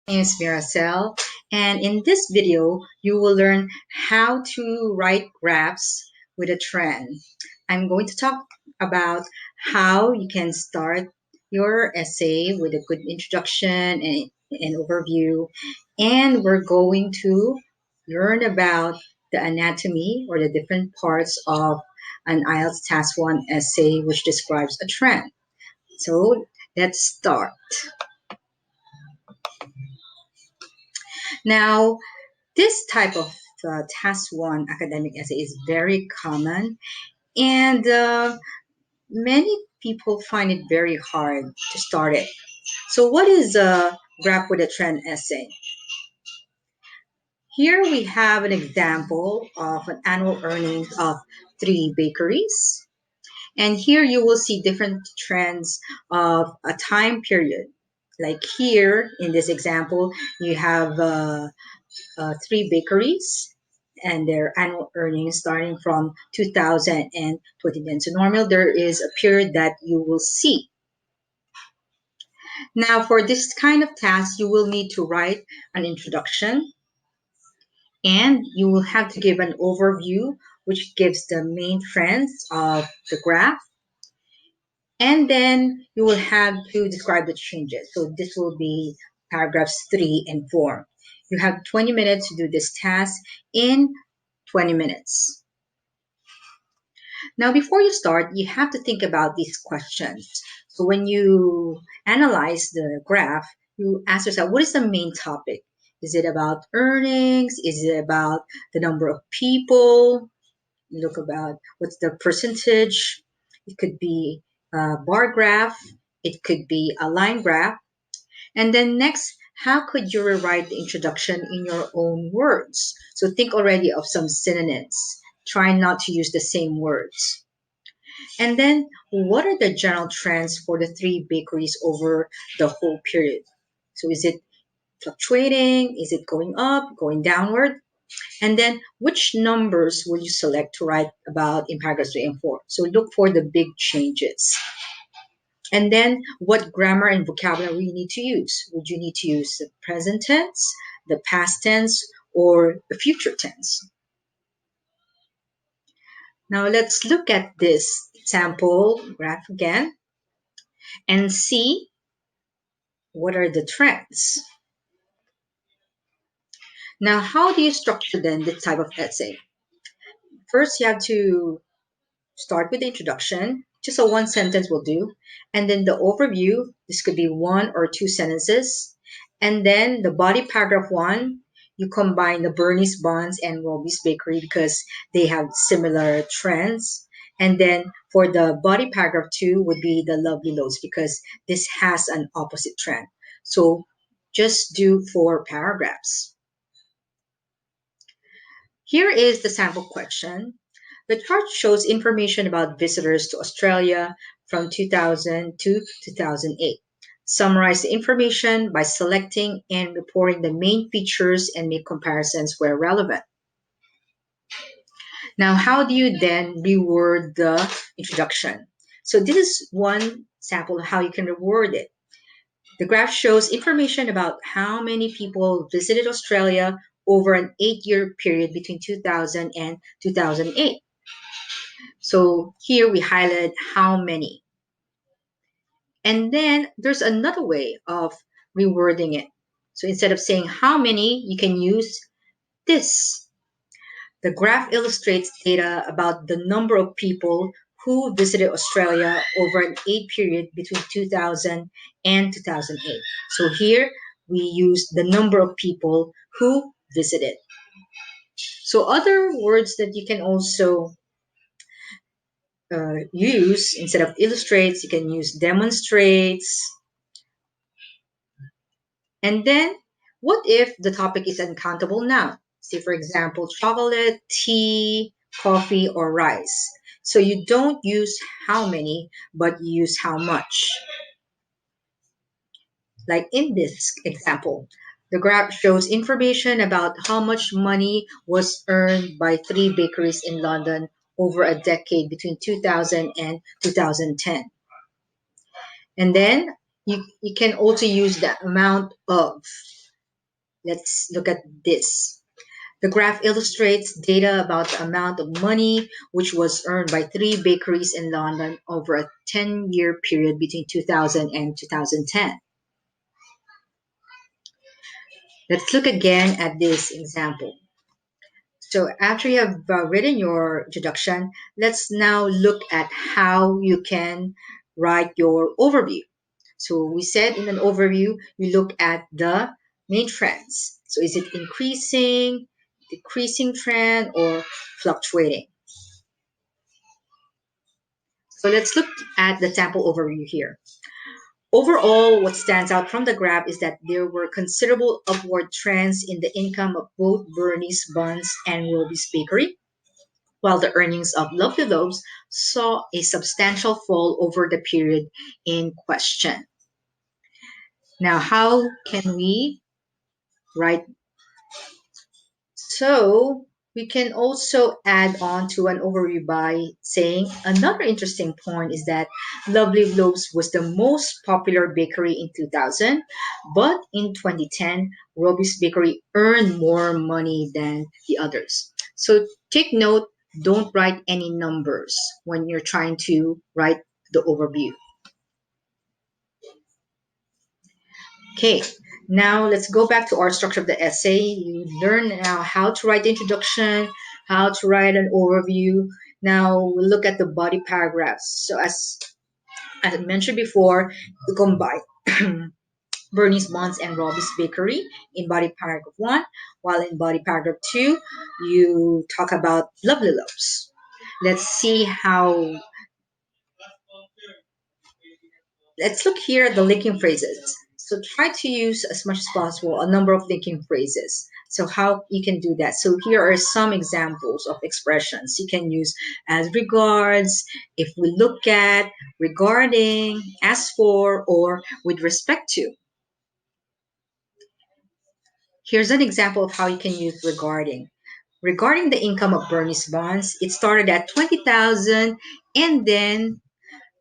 name is Miracel, and in this video, you will learn how to write graphs with a trend. I'm going to talk about how you can start your essay with a good introduction and an overview, and we're going to learn about the anatomy or the different parts of an IELTS Task 1 essay which describes a trend. So let's start. Now, this type of task one academic essay is very common, and many people find it very hard to start it. So, what is a graph with a trend essay? Here we have an example of an annual earnings of three bakeries. And here you will see different trends of a time period. Like here in this example, you have three bakeries and their annual earnings starting from 2000 and 2010. So normally there is a period that you will see. Now for this kind of task, you will need to write an introduction and you will have to give an overview which gives the main trends of the graph. And then you will have to describe the changes. So this will be paragraphs 3 and 4. You have 20 minutes to do this task in 20 minutes. Now, before you start, you have to think about these questions. So when you analyze the graph, you ask yourself, what is the main topic? Is it about earnings? Is it about the number of people? You look about what's the percentage. It could be a bar graph. It could be a line graph. And then next, how could you rewrite the introduction in your own words? So think already of some synonyms. Try not to use the same words. And then what are the general trends for the three bakeries over the whole period? So is it fluctuating? Is it going up, going downward? And then which numbers will you select to write about in paragraphs 3 and 4? So look for the big changes. And then what grammar and vocabulary you need to use? Would you need to use the present tense, the past tense, or the future tense? Now let's look at this sample graph again and see what are the trends. Now, how do you structure then this type of essay? First, you have to start with the introduction. Just a one sentence will do. And then the overview, this could be one or two sentences. And then the body paragraph 1, you combine the Bernie's Buns and Robbie's Bakery because they have similar trends. And then for the body paragraph 2 would be the Lovely Loaves because this has an opposite trend. So just do 4 paragraphs. Here is the sample question. The chart shows information about visitors to Australia from 2000 to 2008. Summarize the information by selecting and reporting the main features and make comparisons where relevant. Now, how do you then reword the introduction? So this is one sample of how you can reword it. The graph shows information about how many people visited Australia over an 8-year period between 2000 and 2008. So here we highlight how many. And then there's another way of rewording it. So instead of saying how many, you can use this. The graph illustrates data about the number of people who visited Australia over an 8 period between 2000 and 2008. So here we use the number of people who visited. So other words that you can also use instead of illustrates, you can use demonstrates. And then what if the topic is uncountable noun? Say, for example, chocolate, tea, coffee, or rice. So you don't use how many, but you use how much. Like in this example, the graph shows information about how much money was earned by 3 bakeries in London over a decade between 2000 and 2010. And then you can also use the amount of. Let's look at this. The graph illustrates data about the amount of money which was earned by three bakeries in London over a 10-year period between 2000 and 2010. Let's look again at this example. So after you have written your introduction, let's now look at how you can write your overview. So we said in an overview, you look at the main trends. So is it increasing, decreasing trend, or fluctuating? So let's look at the sample overview here. Overall, what stands out from the graph is that there were considerable upward trends in the income of both Bernie's Buns and Roby's Bakery, while the earnings of Lovely Loaves saw a substantial fall over the period in question. Now, how can we write? So we can also add on to an overview by saying another interesting point is that Lovely Loaves was the most popular bakery in 2000, but in 2010, Roby's Bakery earned more money than the others. So take note, don't write any numbers when you're trying to write the overview. Okay, now let's go back to our structure of the essay. You learn now how to write the introduction, how to write an overview. Now we look at the body paragraphs. So as I mentioned before, you combine Bernie's Buns and Robbie's Bakery in body paragraph 1, while in body paragraph 2, you talk about Lovely Loaves. Let's see how let's look here at the linking phrases. So try to use as much as possible a number of linking phrases. So how you can do that. So here are some examples of expressions you can use: as regards, if we look at, regarding, as for, or with respect to. Here's an example of how you can use regarding. Regarding the income of Bernie's bonds, it started at 20,000 and then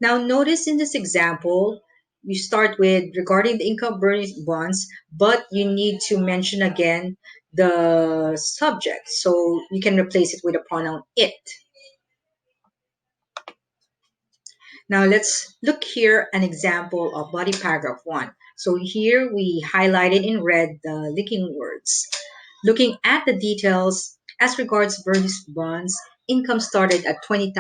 now notice in this example, you start with regarding the income burning bonds, but you need to mention again the subject. So you can replace it with a pronoun it. Now let's look here an example of body paragraph 1. So here we highlighted in red the linking words. Looking at the details, as regards Bernie's bonds, income started at £20,000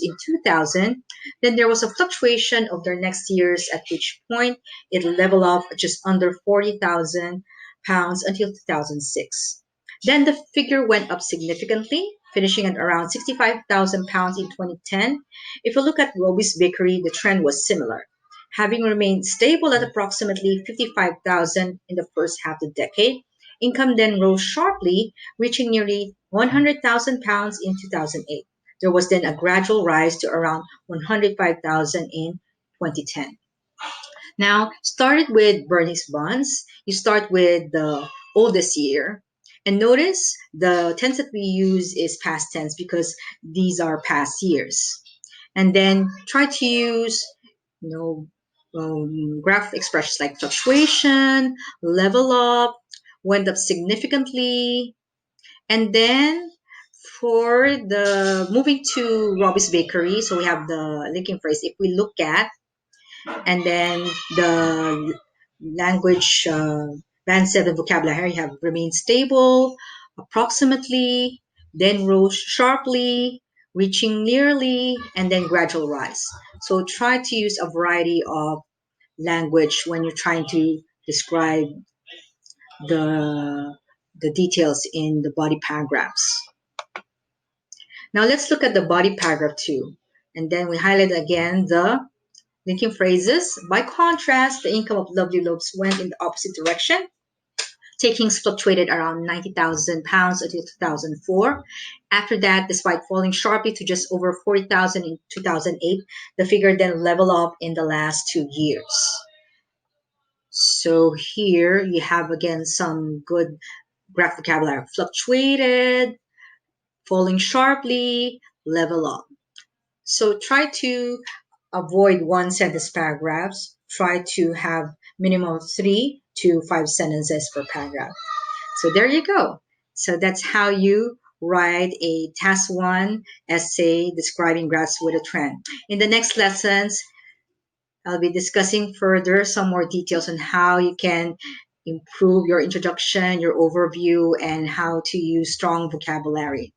in 2000. Then there was a fluctuation of their next years, at which point it leveled off at just under £40,000 until 2006. Then the figure went up significantly, finishing at around £65,000 in 2010. If you look at Roby's Bakery, the trend was similar, having remained stable at approximately 55,000 in the first half of the decade. Income then rose sharply, reaching nearly £100,000 in 2008. There was then a gradual rise to around 105,000 in 2010. Now, started with Bernie's bonds. You start with the oldest year. And notice the tense that we use is past tense because these are past years. And then try to use, you graph expressions like fluctuation, level up, went up significantly. And then for the moving to Robbie's Bakery, so we have the linking phrase. If we look at, and then the language band 7 vocabulary have remained stable, approximately, then rose sharply, reaching nearly, and then gradual rise. So try to use a variety of language when you're trying to describe the the details in the body paragraphs. Now let's look at the body paragraph 2. And then we highlight again the linking phrases. By contrast, the income of Lovely Loaves went in the opposite direction. Takings fluctuated around £90,000 until 2004. After that, despite falling sharply to just over 40,000 in 2008, the figure then leveled off in the last 2 years. So here you have again some good graph vocabulary. Fluctuated, falling sharply, level up. So try to avoid one sentence paragraphs. Try to have minimum of 3 to 5 sentences per paragraph. So there you go. So that's how you write a task 1 essay describing graphs with a trend. In the next lessons, I'll be discussing further some more details on how you can improve your introduction, your overview, and how to use strong vocabulary.